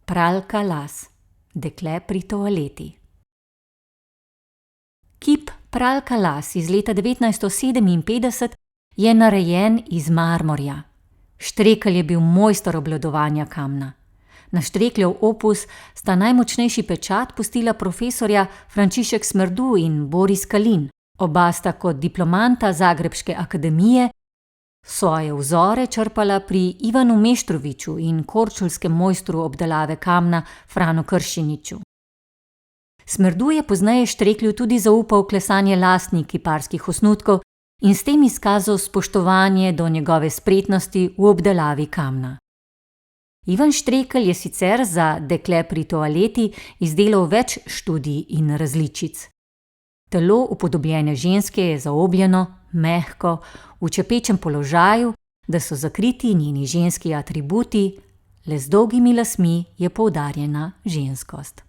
Pralka las. Dekle pri toaleti. Kip Pralka las iz leta 1957 je narejen iz marmorja. Štrekelj je bil mojster obvladovanja kamna. Na Štrekljev opus sta najmočnejši pečat pustila profesorja Frančišek Smrdu in Boris Kalin. Oba sta kot diplomanta Zagrebške akademije svoje vzore črpala pri Ivanu Meštroviću in korčulskem mojstru obdelave kamna Franu Kršiniču. Smrdu je pozneje Štreklju tudi zaupal klesanje lastnih kiparskih osnutkov in s tem izkazal spoštovanje do njegove spretnosti v obdelavi kamna. Ivan Štrekelj je sicer za Dekle pri toaleti izdelal več študij in različic. Telo upodobljene ženske je zaobljeno, mehko, v čepečem položaju, da so zakriti njeni ženski atributi, le z dolgimi lasmi je poudarjena ženskost.